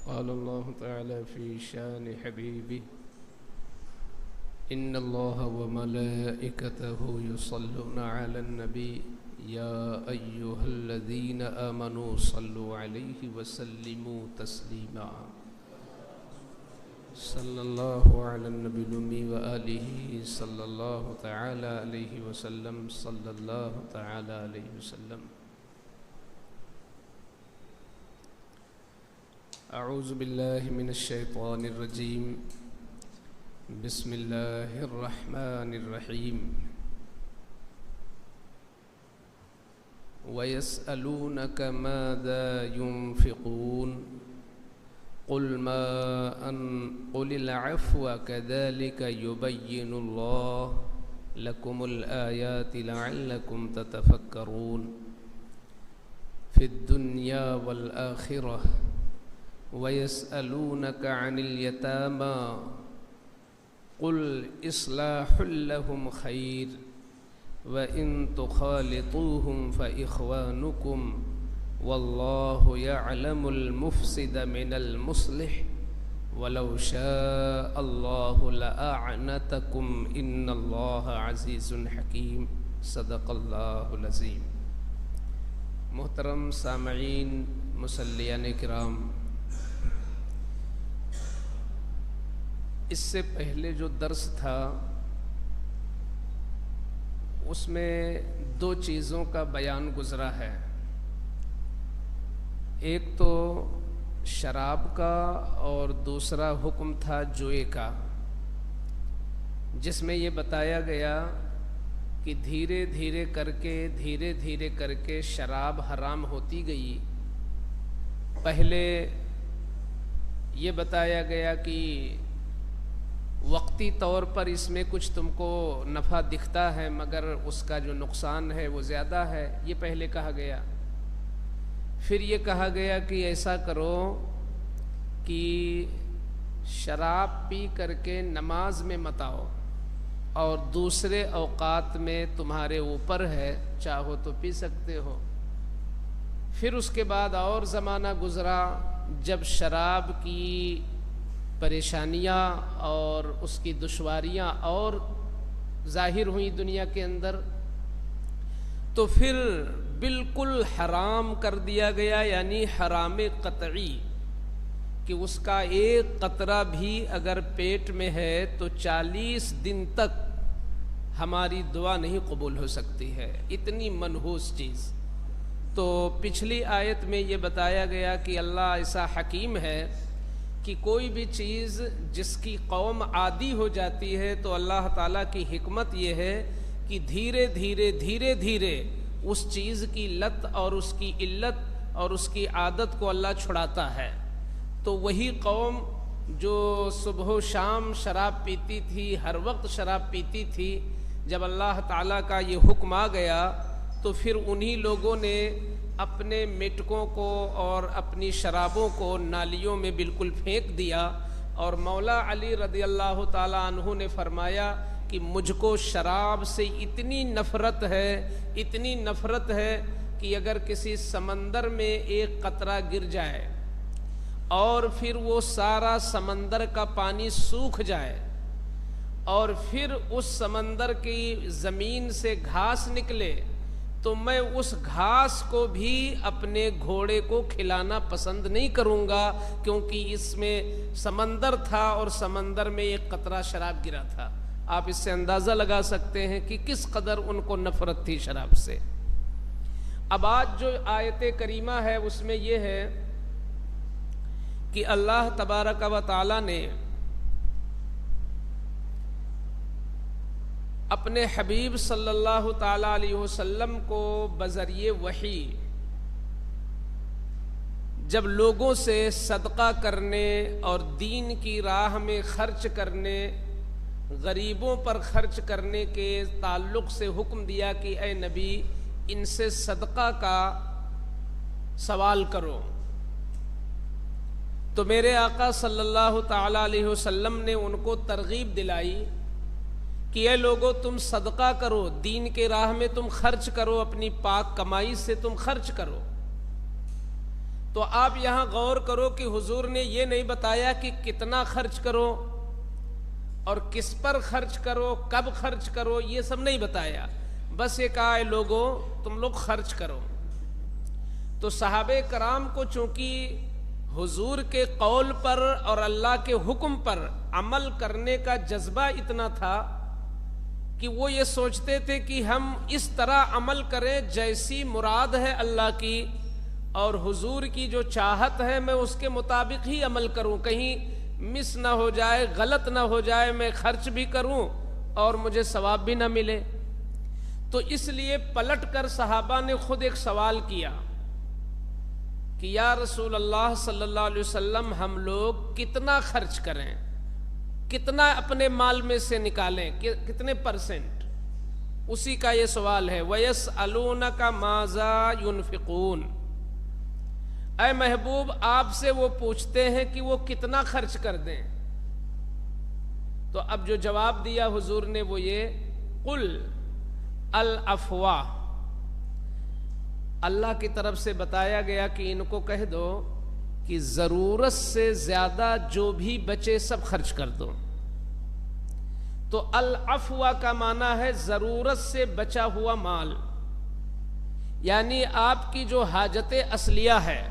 قال الله تعالى في شان حبيبه إن الله وملائكته يصلون على النبي يا أيها الذين آمنوا صلوا عليه وسلموا تسليما صلى الله على النبي الأمي وآله صلى الله تعالى عليه وسلم صلى الله تعالى عليه وسلم. أعوذ بالله من الشيطان الرجيم. بسم الله الرحمن الرحيم. ويسألونك ماذا ينفقون قل العفو كذلك يبين الله لكم الآيات لعلكم تتفكرون في الدنيا والآخرة. ويسألونك عن اليتامى قل إصلاح لهم خير وإن تخالطوهم فإخوانكم والله يعلم المفسد من المصلح ولو شاء الله لأعنتكم إن الله عزيز حكيم. صدق اللہ العظیم. محترم سامعین، مصلیان کرام، اس سے پہلے جو درس تھا اس میں دو چیزوں کا بیان گزرا ہے. ایک تو شراب کا اور دوسرا حکم تھا جوئے کا، جس میں یہ بتایا گیا کہ دھیرے دھیرے کر کے شراب حرام ہوتی گئی. پہلے یہ بتایا گیا کہ وقتی طور پر اس میں کچھ تم کو نفع دکھتا ہے مگر اس کا جو نقصان ہے وہ زیادہ ہے، یہ پہلے کہا گیا. پھر یہ کہا گیا کہ ایسا کرو کہ شراب پی کر کے نماز میں مت آؤ اور دوسرے اوقات میں تمہارے اوپر ہے، چاہو تو پی سکتے ہو. پھر اس کے بعد اور زمانہ گزرا جب شراب کی پریشانیاں اور اس کی دشواریاں اور ظاہر ہوئیں دنیا کے اندر، تو پھر بالکل حرام کر دیا گیا، یعنی حرام قطعی، کہ اس کا ایک قطرہ بھی اگر پیٹ میں ہے تو 40 دن تک ہماری دعا نہیں قبول ہو سکتی ہے، اتنی منحوس چیز. تو پچھلی آیت میں یہ بتایا گیا کہ اللہ ایسا حکیم ہے کہ کوئی بھی چیز جس کی قوم عادی ہو جاتی ہے تو اللہ تعالیٰ کی حکمت یہ ہے کہ دھیرے دھیرے اس چیز کی لت اور اس کی علت اور اس کی عادت کو اللہ چھڑاتا ہے. تو وہی قوم جو صبح و شام شراب پیتی تھی، ہر وقت شراب پیتی تھی، جب اللہ تعالیٰ کا یہ حکم آ گیا تو پھر انہی لوگوں نے اپنے میٹکوں کو اور اپنی شرابوں کو نالیوں میں بالکل پھینک دیا. اور مولا علی رضی اللہ تعالیٰ عنہ نے فرمایا کہ مجھ کو شراب سے اتنی نفرت ہے کہ اگر کسی سمندر میں ایک قطرہ گر جائے اور پھر وہ سارا سمندر کا پانی سوکھ جائے اور پھر اس سمندر کی زمین سے گھاس نکلے تو میں اس گھاس کو بھی اپنے گھوڑے کو کھلانا پسند نہیں کروں گا، کیونکہ اس میں سمندر تھا اور سمندر میں ایک قطرہ شراب گرا تھا. آپ اس سے اندازہ لگا سکتے ہیں کہ کس قدر ان کو نفرت تھی شراب سے. اب آج جو آیت کریمہ ہے اس میں یہ ہے کہ اللہ تبارک و تعالی نے اپنے حبیب صلی اللہ تعالی علیہ وسلم کو بذریعہ وحی جب لوگوں سے صدقہ کرنے اور دین کی راہ میں خرچ کرنے، غریبوں پر خرچ کرنے کے تعلق سے حکم دیا کہ اے نبی ان سے صدقہ کا سوال کرو، تو میرے آقا صلی اللہ تعالی علیہ وسلم نے ان کو ترغیب دلائی کہ اے لوگو تم صدقہ کرو، دین کے راہ میں تم خرچ کرو، اپنی پاک کمائی سے تم خرچ کرو. تو آپ یہاں غور کرو کہ حضور نے یہ نہیں بتایا کہ کتنا خرچ کرو اور کس پر خرچ کرو، کب خرچ کرو، یہ سب نہیں بتایا، بس یہ کہا ہے لوگوں تم لوگ خرچ کرو۔ تو صحابہ کرام کو چونکہ حضور کے قول پر اور اللہ کے حکم پر عمل کرنے کا جذبہ اتنا تھا کہ وہ یہ سوچتے تھے کہ ہم اس طرح عمل کریں جیسی مراد ہے اللہ کی اور حضور کی جو چاہت ہے میں اس کے مطابق ہی عمل کروں، کہیں مس نہ ہو جائے، غلط نہ ہو جائے، میں خرچ بھی کروں اور مجھے ثواب بھی نہ ملے۔ تو اس لیے پلٹ کر صحابہ نے خود ایک سوال کیا کہ یا رسول اللہ صلی اللہ علیہ وسلم ہم لوگ کتنا خرچ کریں، کتنا اپنے مال میں سے نکالیں، کتنے پرسنٹ؟ اسی کا یہ سوال ہے، وَيَسْأَلُونَكَ مَاذَا يُنْفِقُونَ۔ اے محبوب آپ سے وہ پوچھتے ہیں کہ وہ کتنا خرچ کر دیں۔ تو اب جو جواب دیا حضور نے وہ یہ، قُلْ الْعَفْوَ، اللہ کی طرف سے بتایا گیا کہ ان کو کہہ دو کہ ضرورت سے زیادہ جو بھی بچے سب خرچ کر دو۔ تو العفو کا معنی ہے ضرورت سے بچا ہوا مال، یعنی آپ کی جو حاجت اصلیہ ہے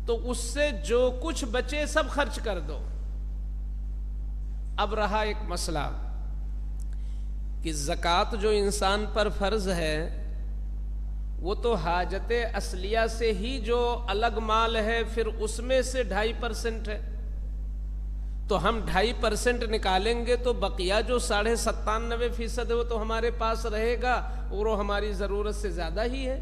تو اس سے جو کچھ بچے سب خرچ کر دو۔ اب رہا ایک مسئلہ کہ زکوٰۃ جو انسان پر فرض ہے وہ تو حاجت اصلیہ سے ہی جو الگ مال ہے پھر اس میں سے 2.5% ہے، تو ہم 2.5% نکالیں گے تو بقیہ جو 97.5% ہے وہ تو ہمارے پاس رہے گا اور وہ ہماری ضرورت سے زیادہ ہی ہے،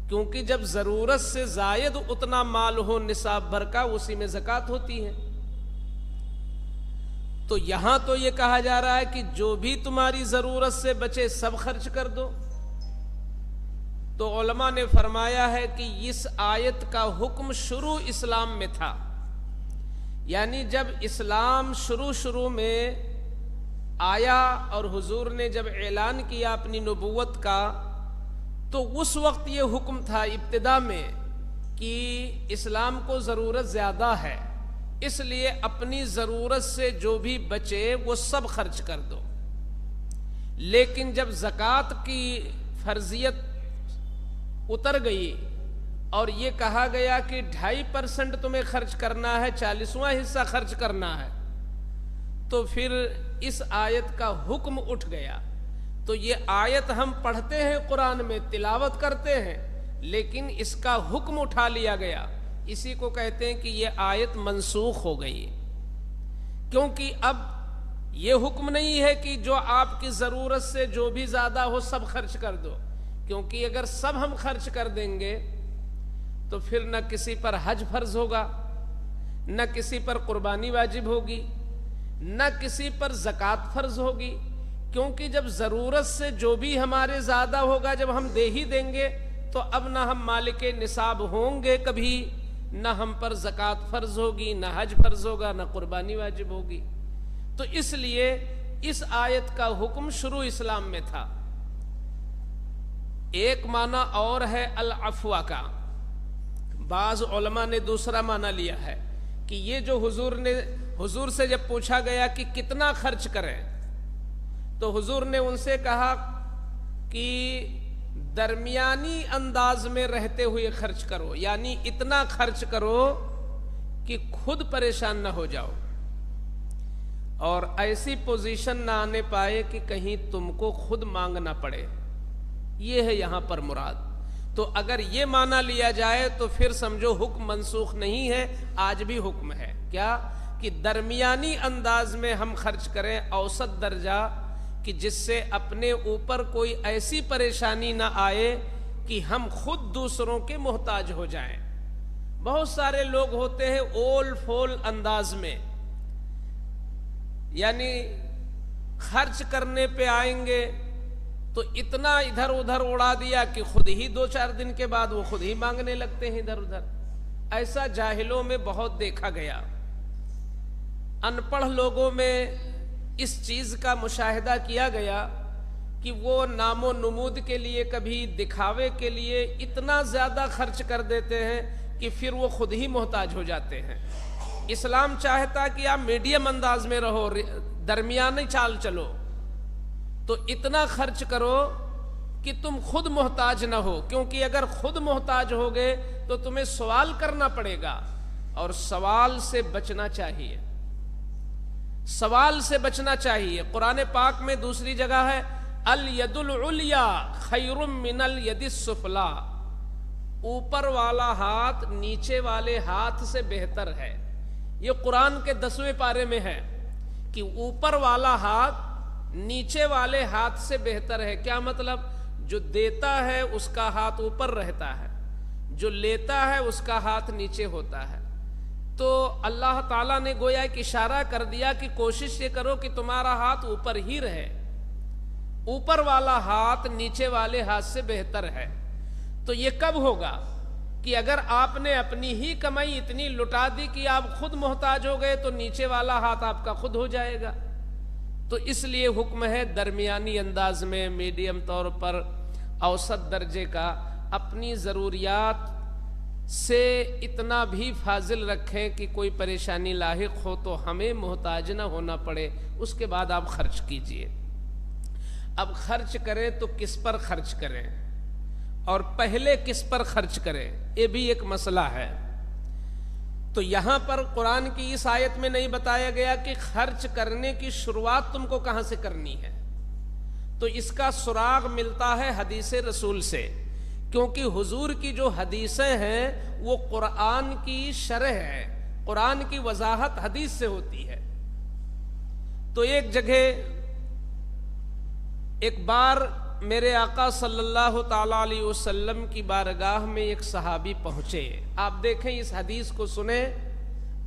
کیونکہ جب ضرورت سے زائد اتنا مال ہو نصاب بھر کا اسی میں زکوٰۃ ہوتی ہے۔ تو یہاں تو یہ کہا جا رہا ہے کہ جو بھی تمہاری ضرورت سے بچے سب خرچ کر دو۔ تو علماء نے فرمایا ہے کہ اس آیت کا حکم شروع اسلام میں تھا، یعنی جب اسلام شروع میں آیا اور حضور نے جب اعلان کیا اپنی نبوت کا تو اس وقت یہ حکم تھا ابتدا میں کہ اسلام کو ضرورت زیادہ ہے، اس لیے اپنی ضرورت سے جو بھی بچے وہ سب خرچ کر دو۔ لیکن جب زکوٰۃ کی فرضیت اتر گئی اور یہ کہا گیا کہ 2.5% تمہیں خرچ کرنا ہے، 40واں حصہ خرچ کرنا ہے، تو پھر اس آیت کا حکم اٹھ گیا۔ تو یہ آیت ہم پڑھتے ہیں قرآن میں، تلاوت کرتے ہیں، لیکن اس کا حکم اٹھا لیا گیا، اسی کو کہتے ہیں کہ یہ آیت منسوخ ہو گئی، کیونکہ اب یہ حکم نہیں ہے کہ جو آپ کی ضرورت سے جو بھی زیادہ ہو سب خرچ کر دو، کیونکہ اگر سب ہم خرچ کر دیں گے تو پھر نہ کسی پر حج فرض ہوگا، نہ کسی پر قربانی واجب ہوگی، نہ کسی پر زکوٰۃ فرض ہوگی، کیونکہ جب ضرورت سے جو بھی ہمارے زیادہ ہوگا جب ہم دے ہی دیں گے تو اب نہ ہم مالک نصاب ہوں گے کبھی، نہ ہم پر زکوٰۃ فرض ہوگی، نہ حج فرض ہوگا، نہ قربانی واجب ہوگی۔ تو اس لیے اس آیت کا حکم شروع اسلام میں تھا۔ ایک معنی اور ہے العفو کا، بعض علماء نے دوسرا معنی لیا ہے کہ یہ جو حضور سے جب پوچھا گیا کہ کتنا خرچ کریں تو حضور نے ان سے کہا کہ درمیانی انداز میں رہتے ہوئے خرچ کرو، یعنی اتنا خرچ کرو کہ خود پریشان نہ ہو جاؤ اور ایسی پوزیشن نہ آنے پائے کہ کہیں تم کو خود مانگنا پڑے، یہ ہے یہاں پر مراد۔ تو اگر یہ معنی لیا جائے تو پھر سمجھو حکم منسوخ نہیں ہے، آج بھی حکم ہے، کیا کہ درمیانی انداز میں ہم خرچ کریں، اوسط درجہ، کہ جس سے اپنے اوپر کوئی ایسی پریشانی نہ آئے کہ ہم خود دوسروں کے محتاج ہو جائیں۔ بہت سارے لوگ ہوتے ہیں اول فول انداز میں، یعنی خرچ کرنے پہ آئیں گے تو اتنا ادھر ادھر اڑا دیا کہ خود ہی 2-4 دن کے بعد وہ خود ہی مانگنے لگتے ہیں ادھر ادھر۔ ایسا جاہلوں میں بہت دیکھا گیا، ان پڑھ لوگوں میں اس چیز کا مشاہدہ کیا گیا کہ وہ نام و نمود کے لیے، کبھی دکھاوے کے لیے اتنا زیادہ خرچ کر دیتے ہیں کہ پھر وہ خود ہی محتاج ہو جاتے ہیں۔ اسلام چاہتا کہ آپ میڈیم انداز میں رہو، درمیانی چال چلو، تو اتنا خرچ کرو کہ تم خود محتاج نہ ہو، کیونکہ اگر خود محتاج ہوگے تو تمہیں سوال کرنا پڑے گا، اور سوال سے بچنا چاہیے، سوال سے بچنا چاہیے۔ قرآن پاک میں دوسری جگہ ہے الید العلیا خیر من الید السفلی، اوپر والا ہاتھ نیچے والے ہاتھ سے بہتر ہے۔ یہ قرآن کے 10ویں پارے میں ہے کہ اوپر والا ہاتھ نیچے والے ہاتھ سے بہتر ہے۔ کیا مطلب؟ جو دیتا ہے اس کا ہاتھ اوپر رہتا ہے، جو لیتا ہے اس کا ہاتھ نیچے ہوتا ہے۔ تو اللہ تعالیٰ نے گویا ایک اشارہ کر دیا کہ کوشش یہ کرو کہ تمہارا ہاتھ اوپر ہی رہے، اوپر والا ہاتھ نیچے والے ہاتھ سے بہتر ہے۔ تو یہ کب ہوگا؟ کہ اگر آپ نے اپنی ہی کمائی اتنی لٹا دی کہ آپ خود محتاج ہو گئے، تو نیچے والا ہاتھ آپ کا خود ہو جائے گا۔ تو اس لیے حکم ہے درمیانی انداز میں، میڈیم طور پر، اوسط درجے کا، اپنی ضروریات سے اتنا بھی فاضل رکھیں کہ کوئی پریشانی لاحق ہو تو ہمیں محتاج نہ ہونا پڑے، اس کے بعد آپ خرچ کیجئے۔ اب خرچ کریں تو کس پر خرچ کریں، اور پہلے کس پر خرچ کریں، یہ بھی ایک مسئلہ ہے۔ تو یہاں پر قرآن کی اس آیت میں نہیں بتایا گیا کہ خرچ کرنے کی شروعات تم کو کہاں سے کرنی ہے، تو اس کا سراغ ملتا ہے حدیث رسول سے، کیونکہ حضور کی جو حدیثیں ہیں وہ قرآن کی شرح ہے، قرآن کی وضاحت حدیث سے ہوتی ہے۔ تو ایک جگہ ایک بار میرے آقا صلی اللہ تعالی علیہ وسلم کی بارگاہ میں ایک صحابی پہنچے۔ آپ دیکھیں، اس حدیث کو سنیں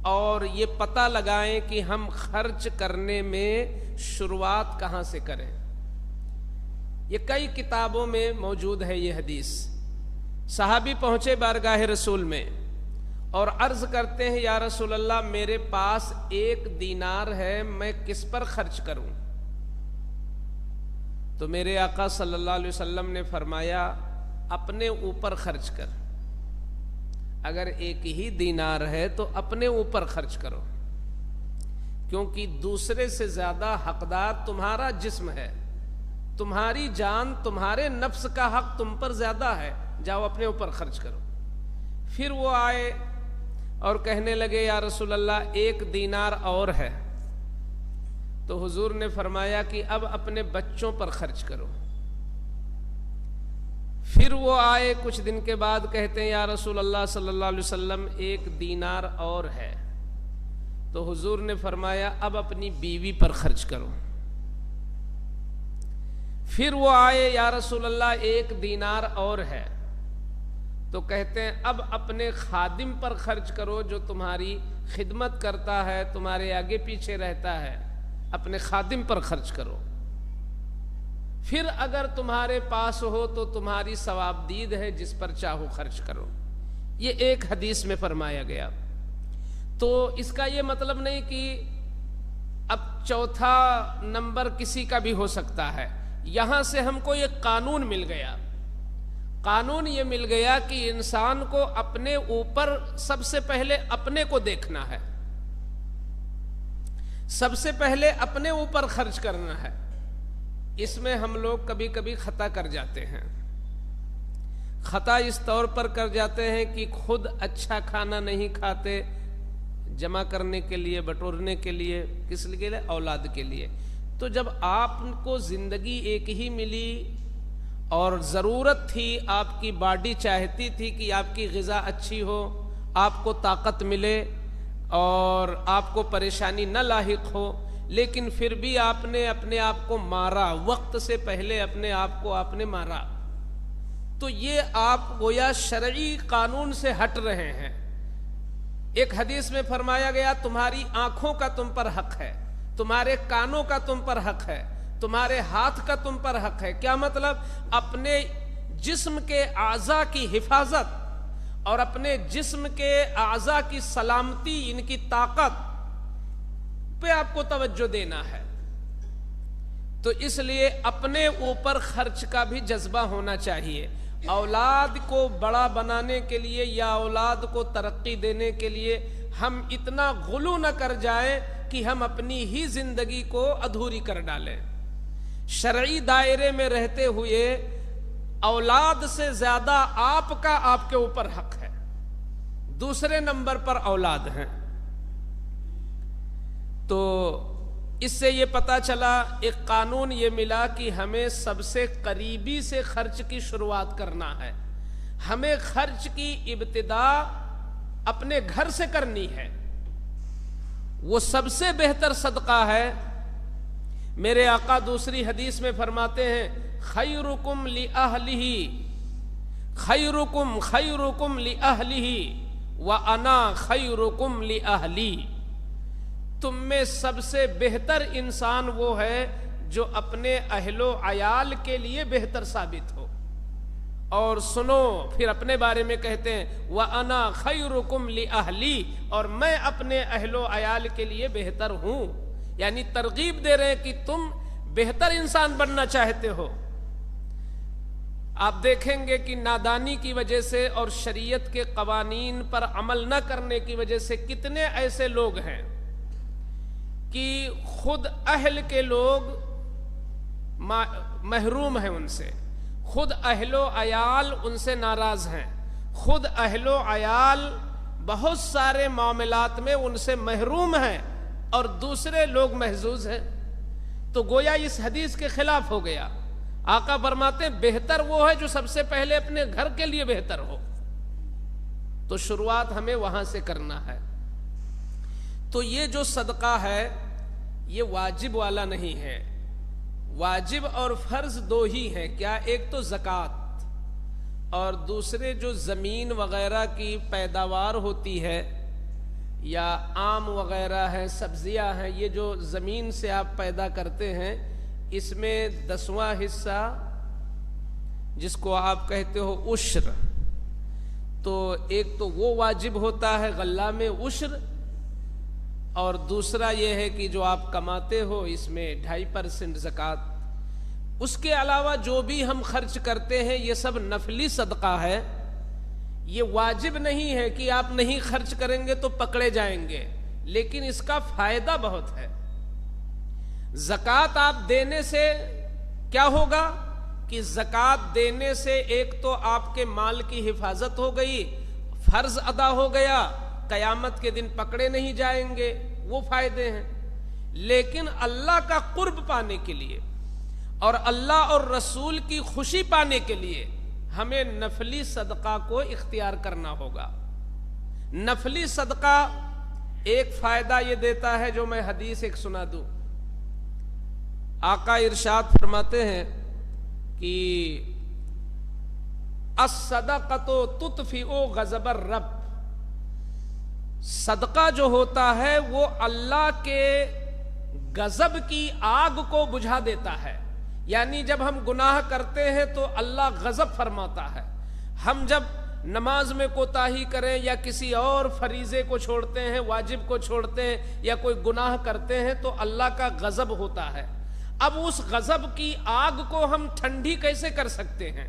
اور یہ پتہ لگائیں کہ ہم خرچ کرنے میں شروعات کہاں سے کریں۔ یہ کئی کتابوں میں موجود ہے یہ حدیث۔ صحابی پہنچے بارگاہ رسول میں اور عرض کرتے ہیں، یا رسول اللہ، میرے پاس 1 دینار ہے، میں کس پر خرچ کروں؟ تو میرے آقا صلی اللہ علیہ وسلم نے فرمایا، اپنے اوپر خرچ کر۔ اگر 1 ہی دینار ہے تو اپنے اوپر خرچ کرو، کیونکہ دوسرے سے زیادہ حقدار تمہارا جسم ہے، تمہاری جان، تمہارے نفس کا حق تم پر زیادہ ہے، جاؤ اپنے اوپر خرچ کرو۔ پھر وہ آئے اور کہنے لگے، یا رسول اللہ، 1 دینار اور ہے۔ تو حضور نے فرمایا کہ اب اپنے بچوں پر خرچ کرو۔ پھر وہ آئے کچھ دن کے بعد، کہتے ہیں، یا رسول اللہ صلی اللہ علیہ وسلم، 1 دینار اور ہے۔ تو حضور نے فرمایا، اب اپنی بیوی پر خرچ کرو۔ پھر وہ آئے، یا رسول اللہ، 1 دینار اور ہے۔ تو کہتے ہیں، اب اپنے خادم پر خرچ کرو، جو تمہاری خدمت کرتا ہے، تمہارے آگے پیچھے رہتا ہے، اپنے خادم پر خرچ کرو۔ پھر اگر تمہارے پاس ہو تو تمہاری ثواب دید ہے، جس پر چاہو خرچ کرو۔ یہ ایک حدیث میں فرمایا گیا۔ تو اس کا یہ مطلب نہیں کہ اب چوتھا نمبر کسی کا بھی ہو سکتا ہے۔ یہاں سے ہم کو ایک قانون مل گیا، قانون یہ مل گیا کہ انسان کو اپنے اوپر سب سے پہلے اپنے کو دیکھنا ہے، سب سے پہلے اپنے اوپر خرچ کرنا ہے۔ اس میں ہم لوگ کبھی کبھی خطا کر جاتے ہیں۔ خطا اس طور پر کر جاتے ہیں کہ خود اچھا کھانا نہیں کھاتے، جمع کرنے کے لیے، بٹورنے کے لیے، کس لیے؟ اولاد کے لیے۔ تو جب آپ کو زندگی ایک ہی ملی اور ضرورت تھی، آپ کی باڈی چاہتی تھی کہ آپ کی غذا اچھی ہو، آپ کو طاقت ملے اور آپ کو پریشانی نہ لاحق ہو، لیکن پھر بھی آپ نے اپنے آپ کو مارا، وقت سے پہلے اپنے آپ کو آپ نے مارا، تو یہ آپ گویا شرعی قانون سے ہٹ رہے ہیں۔ ایک حدیث میں فرمایا گیا، تمہاری آنکھوں کا تم پر حق ہے، تمہارے کانوں کا تم پر حق ہے، تمہارے ہاتھ کا تم پر حق ہے۔ کیا مطلب؟ اپنے جسم کے اعضاء کی حفاظت اور اپنے جسم کے اعضاء کی سلامتی، ان کی طاقت پہ آپ کو توجہ دینا ہے۔ تو اس لیے اپنے اوپر خرچ کا بھی جذبہ ہونا چاہیے. اولاد کو بڑا بنانے کے لیے یا اولاد کو ترقی دینے کے لیے ہم اتنا غلو نہ کر جائیں کہ ہم اپنی ہی زندگی کو ادھوری کر ڈالیں. شرعی دائرے میں رہتے ہوئے اولاد سے زیادہ آپ کا آپ کے اوپر حق ہے، دوسرے نمبر پر اولاد ہیں. تو اس سے یہ پتا چلا، ایک قانون یہ ملا کہ ہمیں سب سے قریبی سے خرچ کی شروعات کرنا ہے. ہمیں خرچ کی ابتدا اپنے گھر سے کرنی ہے. وہ سب سے بہتر صدقہ ہے. میرے آقا دوسری حدیث میں فرماتے ہیں خیرکم لأہلہ، خیرکم خیرکم لأہلہ وأنا خیرکم لأہلی. تم میں سب سے بہتر انسان وہ ہے جو اپنے اہل و عیال کے لیے بہتر ثابت ہو. اور سنو، پھر اپنے بارے میں کہتے ہیں وَأَنَا خَيْرُكُمْ لِأَهْلِي، اور میں اپنے اہل و عیال کے لیے بہتر ہوں. یعنی ترغیب دے رہے ہیں کہ تم بہتر انسان بننا چاہتے ہو. آپ دیکھیں گے کہ نادانی کی وجہ سے اور شریعت کے قوانین پر عمل نہ کرنے کی وجہ سے کتنے ایسے لوگ ہیں کہ خود اہل کے لوگ محروم ہیں ان سے، خود اہل و عیال ان سے ناراض ہیں، خود اہل و عیال بہت سارے معاملات میں ان سے محروم ہیں اور دوسرے لوگ محظوظ ہیں. تو گویا اس حدیث کے خلاف ہو گیا. آقا فرماتے ہیں بہتر وہ ہے جو سب سے پہلے اپنے گھر کے لیے بہتر ہو. تو شروعات ہمیں وہاں سے کرنا ہے. تو یہ جو صدقہ ہے یہ واجب والا نہیں ہے. واجب اور فرض دو ہی ہیں. کیا؟ ایک تو زکوٰۃ، اور دوسرے جو زمین وغیرہ کی پیداوار ہوتی ہے یا آم وغیرہ ہے، سبزیاں ہیں، یہ جو زمین سے آپ پیدا کرتے ہیں اس میں 10واں حصہ جس کو آپ کہتے ہو عشر، تو ایک تو وہ واجب ہوتا ہے غلہ میں عشر، اور دوسرا یہ ہے کہ جو آپ کماتے ہو اس میں 2.5% زکوٰۃ. اس کے علاوہ جو بھی ہم خرچ کرتے ہیں یہ سب نفلی صدقہ ہے. یہ واجب نہیں ہے کہ آپ نہیں خرچ کریں گے تو پکڑے جائیں گے، لیکن اس کا فائدہ بہت ہے. زکوٰۃ آپ دینے سے کیا ہوگا کہ زکوٰۃ دینے سے ایک تو آپ کے مال کی حفاظت ہو گئی، فرض ادا ہو گیا، قیامت کے دن پکڑے نہیں جائیں گے، وہ فائدے ہیں. لیکن اللہ کا قرب پانے کے لیے اور اللہ اور رسول کی خوشی پانے کے لیے ہمیں نفلی صدقہ کو اختیار کرنا ہوگا. نفلی صدقہ ایک فائدہ یہ دیتا ہے جو میں حدیث ایک سنا دوں. آقا ارشاد فرماتے ہیں کہ الصدقۃ تطفئ غضب الرب، صدقہ جو ہوتا ہے وہ اللہ کے غضب کی آگ کو بجھا دیتا ہے. یعنی جب ہم گناہ کرتے ہیں تو اللہ غضب فرماتا ہے. ہم جب نماز میں کوتاہی کریں یا کسی اور فریضے کو چھوڑتے ہیں، واجب کو چھوڑتے ہیں یا کوئی گناہ کرتے ہیں تو اللہ کا غضب ہوتا ہے. اب اس غضب کی آگ کو ہم ٹھنڈی کیسے کر سکتے ہیں؟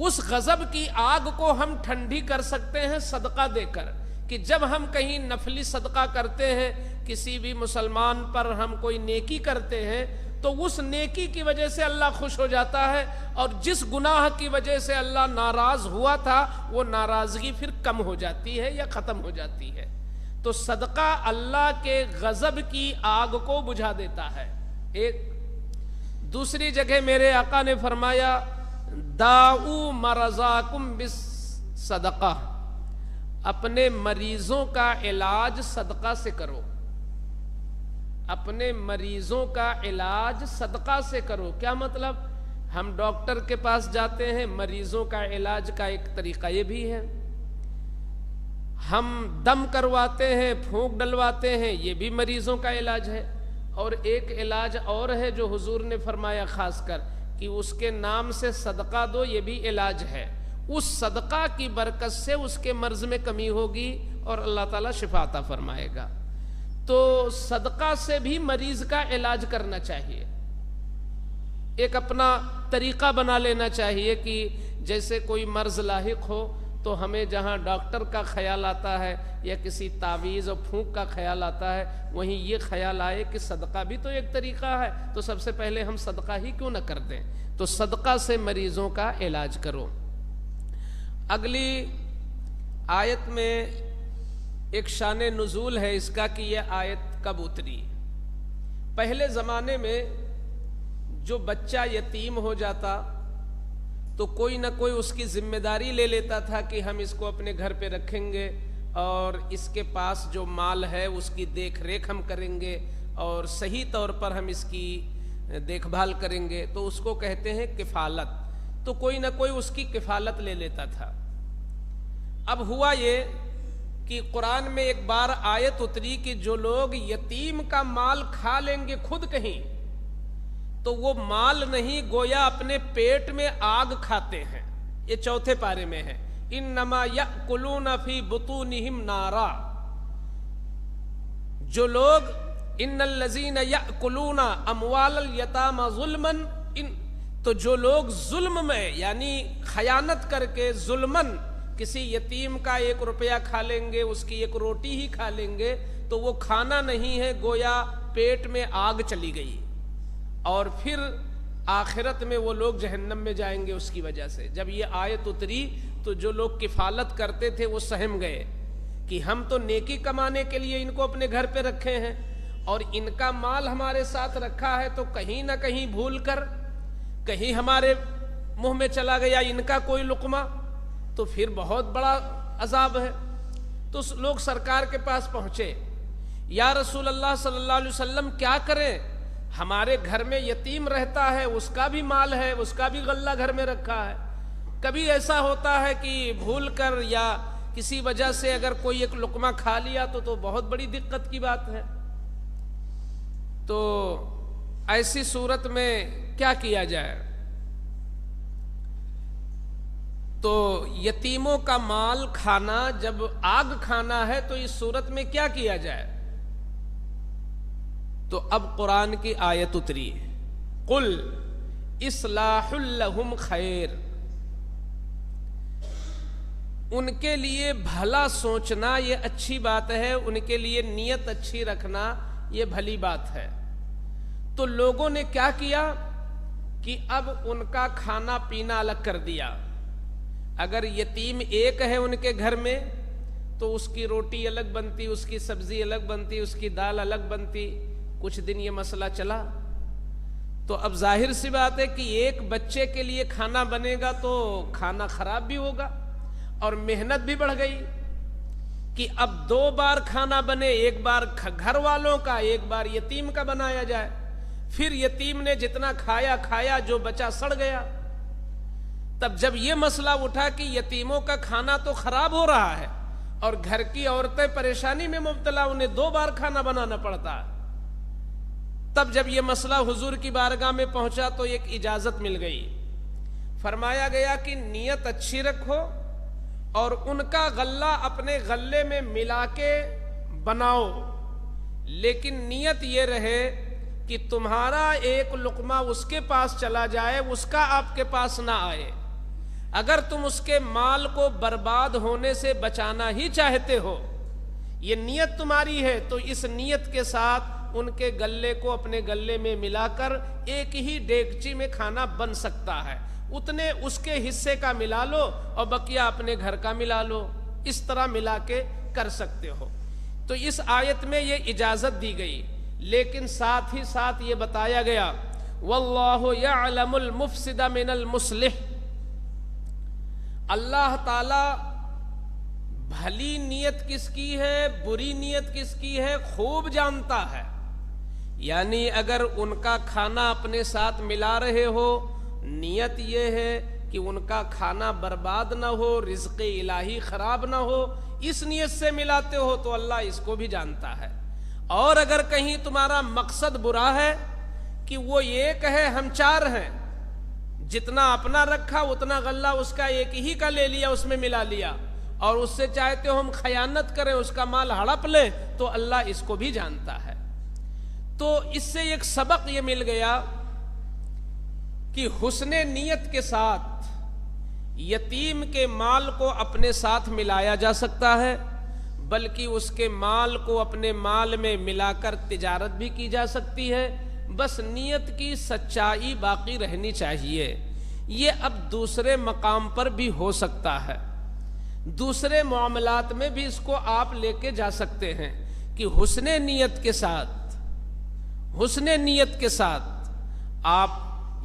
اس غضب کی آگ کو ہم ٹھنڈی کر سکتے ہیں صدقہ دے کر. کہ جب ہم کہیں نفلی صدقہ کرتے ہیں، کسی بھی مسلمان پر ہم کوئی نیکی کرتے ہیں تو اس نیکی کی وجہ سے اللہ خوش ہو جاتا ہے، اور جس گناہ کی وجہ سے اللہ ناراض ہوا تھا وہ ناراضگی پھر کم ہو جاتی ہے یا ختم ہو جاتی ہے. تو صدقہ اللہ کے غضب کی آگ کو بجھا دیتا ہے. ایک دوسری جگہ میرے آقا نے فرمایا داؤ مرضاکم بالصدقہ، اپنے مریضوں کا علاج صدقہ سے کرو. اپنے مریضوں کا علاج صدقہ سے کرو. کیا مطلب؟ ہم ڈاکٹر کے پاس جاتے ہیں، مریضوں کا علاج کا ایک طریقہ یہ بھی ہے. ہم دم کرواتے ہیں، پھونک ڈلواتے ہیں، یہ بھی مریضوں کا علاج ہے. اور ایک علاج اور ہے جو حضور نے فرمایا خاص کر کہ اس کے نام سے صدقہ دو، یہ بھی علاج ہے. اس صدقہ کی برکت سے اس کے مرض میں کمی ہوگی اور اللہ تعالیٰ شفا عطا فرمائے گا. تو صدقہ سے بھی مریض کا علاج کرنا چاہیے. ایک اپنا طریقہ بنا لینا چاہیے کہ جیسے کوئی مرض لاحق ہو تو ہمیں جہاں ڈاکٹر کا خیال آتا ہے یا کسی تعویذ اور پھونک کا خیال آتا ہے، وہیں یہ خیال آئے کہ صدقہ بھی تو ایک طریقہ ہے، تو سب سے پہلے ہم صدقہ ہی کیوں نہ کر دیں. تو صدقہ سے مریضوں کا علاج کرو. اگلی آیت میں ایک شان نزول ہے اس کا کہ یہ آیت کب اتری. پہلے زمانے میں جو بچہ یتیم ہو جاتا تو کوئی نہ کوئی اس کی ذمہ داری لے لیتا تھا کہ ہم اس کو اپنے گھر پہ رکھیں گے اور اس کے پاس جو مال ہے اس کی دیکھ ریکھ ہم کریں گے اور صحیح طور پر ہم اس کی دیکھ بھال کریں گے. تو اس کو کہتے ہیں کفالت. تو کوئی نہ کوئی اس کی کفالت لے لیتا تھا. اب ہوا یہ کہ قرآن میں ایک بار آیت اتری کہ جو لوگ یتیم کا مال کھا لیں گے خود کہیں تو وہ مال نہیں گویا اپنے پیٹ میں آگ کھاتے ہیں. یہ چوتھے پارے میں ہے. انما یأکلون فی بطونہم نارا. جو لوگ ان الذین یأکلون اموال الیتامی ظلما، تو جو لوگ ظلم میں یعنی خیانت کر کے ظلمن کسی یتیم کا 1 روپیہ کھا لیں گے، اس کی 1 روٹی ہی کھا لیں گے، تو وہ کھانا نہیں ہے، گویا پیٹ میں آگ چلی گئی اور پھر آخرت میں وہ لوگ جہنم میں جائیں گے اس کی وجہ سے. جب یہ آیت اتری تو جو لوگ کفالت کرتے تھے وہ سہم گئے کہ ہم تو نیکی کمانے کے لیے ان کو اپنے گھر پہ رکھے ہیں اور ان کا مال ہمارے ساتھ رکھا ہے، تو کہیں نہ کہیں بھول کر کہیں ہمارے منہ میں چلا گیا ان کا کوئی لقمہ تو پھر بہت بڑا عذاب ہے. تو لوگ سرکار کے پاس پہنچے، یا رسول اللہ صلی اللہ علیہ وسلم کیا کریں، ہمارے گھر میں یتیم رہتا ہے، اس کا بھی مال ہے، اس کا بھی غلہ گھر میں رکھا ہے. کبھی ایسا ہوتا ہے کہ بھول کر یا کسی وجہ سے اگر کوئی ایک لقمہ کھا لیا تو بہت بڑی دقت کی بات ہے. تو ایسی صورت میں کیا کیا جائے؟ تو یتیموں کا مال کھانا، جب آگ کھانا ہے تو اس صورت میں کیا کیا جائے؟ تو اب قرآن کی آیت اتری، قل اصلاح لہم خیر. ان کے لیے بھلا سوچنا یہ اچھی بات ہے، ان کے لیے نیت اچھی رکھنا یہ بھلی بات ہے. تو لوگوں نے کیا کیا کہ اب ان کا کھانا پینا الگ کر دیا. اگر یتیم ایک ہے ان کے گھر میں تو اس کی روٹی الگ بنتی، اس کی سبزی الگ بنتی، اس کی دال الگ بنتی. کچھ دن یہ مسئلہ چلا تو اب ظاہر سی بات ہے کہ ایک بچے کے لیے کھانا بنے گا تو کھانا خراب بھی ہوگا اور محنت بھی بڑھ گئی کہ اب 2 بار کھانا بنے، ایک بار گھر والوں کا، ایک بار یتیم کا بنایا جائے. پھر یتیم نے جتنا کھایا جو بچا سڑ گیا. تب جب یہ مسئلہ اٹھا کہ یتیموں کا کھانا تو خراب ہو رہا ہے اور گھر کی عورتیں پریشانی میں مبتلا، انہیں 2 بار کھانا بنانا پڑتا ہے، تب جب یہ مسئلہ حضور کی بارگاہ میں پہنچا تو ایک اجازت مل گئی. فرمایا گیا کہ نیت اچھی رکھو اور ان کا غلہ اپنے غلے میں ملا کے بناؤ، لیکن نیت یہ رہے کہ تمہارا ایک لقمہ اس کے پاس چلا جائے، اس کا آپ کے پاس نہ آئے. اگر تم اس کے مال کو برباد ہونے سے بچانا ہی چاہتے ہو، یہ نیت تمہاری ہے، تو اس نیت کے ساتھ ان کے گلے کو اپنے گلے میں ملا کر ایک ہی ڈیگچی میں کھانا بن سکتا ہے. اتنے اس کے حصے کا ملا لو اور بقیہ اپنے گھر کا ملا لو، اس طرح ملا کے کر سکتے ہو. تو اس آیت میں یہ اجازت دی گئی، لیکن ساتھ ہی ساتھ یہ بتایا گیا واللہ یعلم المفسد من المصلح. اللہ تعالی بھلی نیت کس کی ہے، بری نیت کس کی ہے خوب جانتا ہے. یعنی اگر ان کا کھانا اپنے ساتھ ملا رہے ہو، نیت یہ ہے کہ ان کا کھانا برباد نہ ہو، رزق الہی خراب نہ ہو، اس نیت سے ملاتے ہو تو اللہ اس کو بھی جانتا ہے. اور اگر کہیں تمہارا مقصد برا ہے کہ وہ ایک ہے ہم 4 ہیں، جتنا اپنا رکھا اتنا غلہ اس کا ایک ہی کا لے لیا، اس میں ملا لیا، اور اس سے چاہتے ہو ہم خیانت کریں، اس کا مال ہڑپ لیں، تو اللہ اس کو بھی جانتا ہے۔ تو اس سے ایک سبق یہ مل گیا کہ حسن نیت کے ساتھ یتیم کے مال کو اپنے ساتھ ملایا جا سکتا ہے، بلکہ اس کے مال کو اپنے مال میں ملا کر تجارت بھی کی جا سکتی ہے، بس نیت کی سچائی باقی رہنی چاہیے۔ یہ اب دوسرے مقام پر بھی ہو سکتا ہے، دوسرے معاملات میں بھی اس کو آپ لے کے جا سکتے ہیں کہ حسن نیت کے ساتھ آپ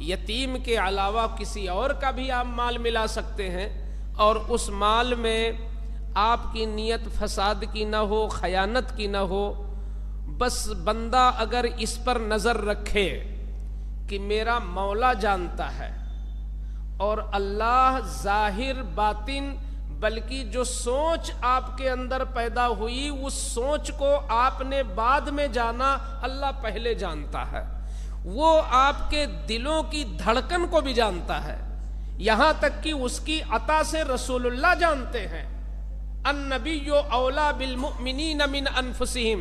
یتیم کے علاوہ کسی اور کا بھی آپ مال ملا سکتے ہیں، اور اس مال میں آپ کی نیت فساد کی نہ ہو، خیانت کی نہ ہو، بس بندہ اگر اس پر نظر رکھے کہ میرا مولا جانتا ہے اور اللہ ظاہر باطن، بلکہ جو سوچ آپ کے اندر پیدا ہوئی اس سوچ کو آپ نے بعد میں جانا، اللہ پہلے جانتا ہے، وہ آپ کے دلوں کی دھڑکن کو بھی جانتا ہے، یہاں تک کہ اس کی عطا سے رسول اللہ جانتے ہیں، النبی اولا بالمؤمنین من انفسہم،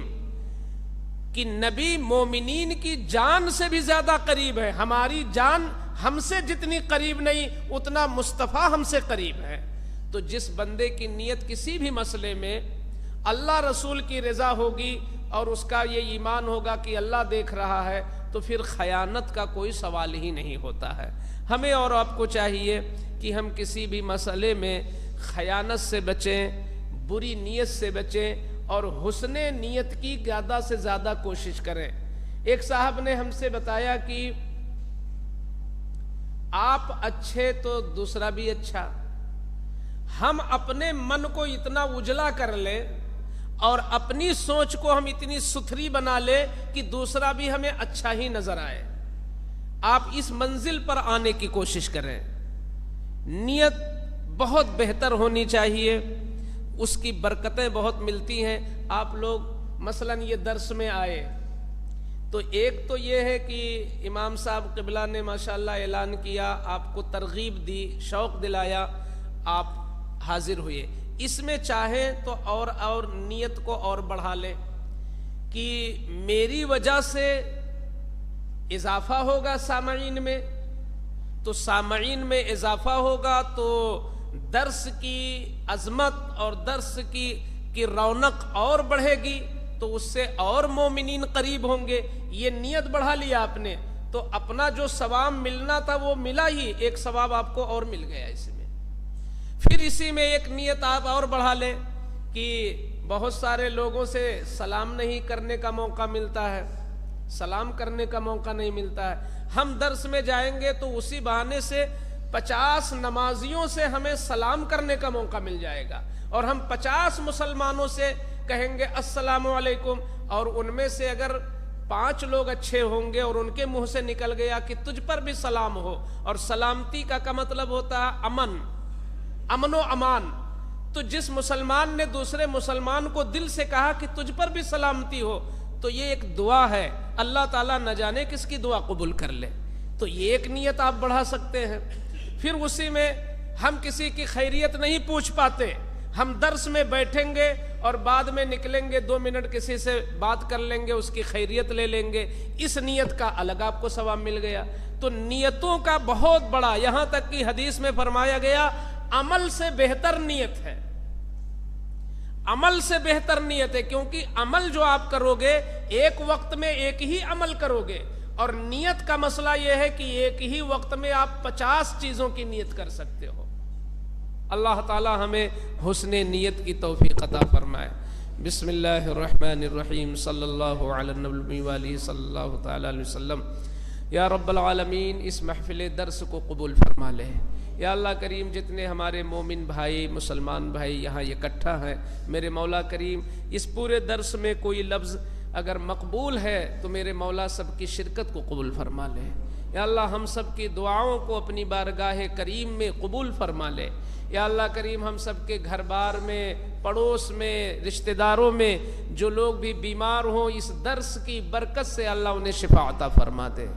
کہ نبی مومنین کی جان سے بھی زیادہ قریب ہے، ہماری جان ہم سے جتنی قریب نہیں اتنا مصطفیٰ ہم سے قریب ہے۔ تو جس بندے کی نیت کسی بھی مسئلے میں اللہ رسول کی رضا ہوگی اور اس کا یہ ایمان ہوگا کہ اللہ دیکھ رہا ہے، تو پھر خیانت کا کوئی سوال ہی نہیں ہوتا ہے۔ ہمیں اور آپ کو چاہیے کہ ہم کسی بھی مسئلے میں خیانت سے بچیں، بری نیت سے بچیں، اور حسن نیت کی زیادہ سے زیادہ کوشش کریں۔ ایک صاحب نے ہم سے بتایا کہ آپ اچھے تو دوسرا بھی اچھا، ہم اپنے من کو اتنا اجلا کر لیں اور اپنی سوچ کو ہم اتنی ستھری بنا لیں کہ دوسرا بھی ہمیں اچھا ہی نظر آئے۔ آپ اس منزل پر آنے کی کوشش کریں، نیت بہت بہتر ہونی چاہیے، اس کی برکتیں بہت ملتی ہیں۔ آپ لوگ مثلاً یہ درس میں آئے تو ایک تو یہ ہے کہ امام صاحب قبلہ نے ماشاءاللہ اعلان کیا، آپ کو ترغیب دی، شوق دلایا، آپ حاضر ہوئے۔ اس میں چاہیں تو اور نیت کو اور بڑھا لیں کہ میری وجہ سے اضافہ ہوگا سامعین میں، تو سامعین میں اضافہ ہوگا تو درس کی عظمت اور درس کی رونق اور بڑھے گی، تو اس سے اور مومنین قریب ہوں گے۔ یہ نیت بڑھا لیا آپ نے تو اپنا جو ثواب ملنا تھا وہ ملا ہی، ایک ثواب آپ کو اور مل گیا اس میں۔ پھر اسی میں ایک نیت آپ اور بڑھا لیں کہ بہت سارے لوگوں سے سلام نہیں کرنے کا موقع ملتا ہے، سلام کرنے کا موقع نہیں ملتا ہے، ہم درس میں جائیں گے تو اسی بہانے سے 50 نمازیوں سے ہمیں سلام کرنے کا موقع مل جائے گا، اور ہم 50 مسلمانوں سے کہیں گے السلام علیکم، اور ان میں سے اگر 5 لوگ اچھے ہوں گے اور ان کے منہ سے نکل گیا کہ تجھ پر بھی سلام ہو، اور سلامتی کا مطلب ہوتا ہے امن و امان، تو جس مسلمان نے دوسرے مسلمان کو دل سے کہا کہ تجھ پر بھی سلامتی ہو، تو یہ ایک دعا ہے، اللہ تعالیٰ نہ جانے کس کی دعا قبول کر لے۔ تو یہ ایک نیت آپ بڑھا سکتے ہیں۔ پھر اسی میں ہم کسی کی خیریت نہیں پوچھ پاتے، ہم درس میں بیٹھیں گے اور بعد میں نکلیں گے 2 منٹ کسی سے بات کر لیں گے، اس کی خیریت لے لیں گے، اس نیت کا الگ آپ کو ثواب مل گیا۔ تو نیتوں کا بہت بڑا، یہاں تک کہ حدیث میں فرمایا گیا عمل سے بہتر نیت ہے، عمل سے بہتر نیت ہے، کیونکہ عمل جو آپ کرو گے ایک وقت میں ایک ہی عمل کرو گے، اور نیت کا مسئلہ یہ ہے کہ ایک ہی وقت میں آپ 50 چیزوں کی نیت کر سکتے ہو۔ اللہ تعالی ہمیں حسن نیت کی توفیق عطا فرمائے۔ بسم اللہ الرحمن الرحیم، صلی اللہ علی النبی وآلہ صلی اللہ تعالی علیہ وسلم۔ یا رب العالمین، اس محفل درس کو قبول فرما لے۔ یا اللہ کریم، جتنے ہمارے مومن بھائی، مسلمان بھائی یہاں اکٹھا ہیں، میرے مولا کریم، اس پورے درس میں کوئی لفظ اگر مقبول ہے تو میرے مولا سب کی شرکت کو قبول فرما لے۔ یا اللہ ہم سب کی دعاؤں کو اپنی بارگاہ کریم میں قبول فرما لے۔ یا اللہ کریم، ہم سب کے گھر بار میں، پڑوس میں، رشتہ داروں میں جو لوگ بھی بیمار ہوں، اس درس کی برکت سے اللہ انہیں شفا عطا فرما دے۔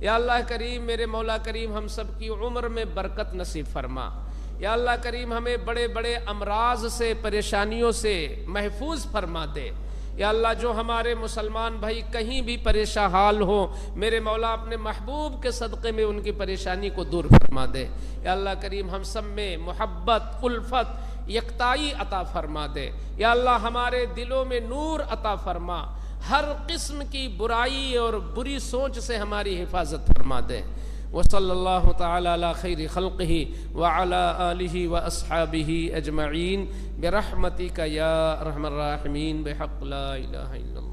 یا اللہ کریم، میرے مولا کریم، ہم سب کی عمر میں برکت نصیب فرما۔ یا اللہ کریم ہمیں بڑے بڑے امراض سے، پریشانیوں سے محفوظ فرما دے۔ یا اللہ جو ہمارے مسلمان بھائی کہیں بھی پریشان حال ہو، میرے مولا اپنے محبوب کے صدقے میں ان کی پریشانی کو دور فرما دے۔ یا اللہ کریم ہم سب میں محبت، الفت، یکتائی عطا فرما دے۔ یا اللہ ہمارے دلوں میں نور عطا فرما، ہر قسم کی برائی اور بری سوچ سے ہماری حفاظت فرما دے۔ وصلی اللہ تعالی علی خیر خلقہ وعلی آلہ واصحابہ اجمعین برحمتک یا ارحم الراحمین بحق لا الہ الا اللہ۔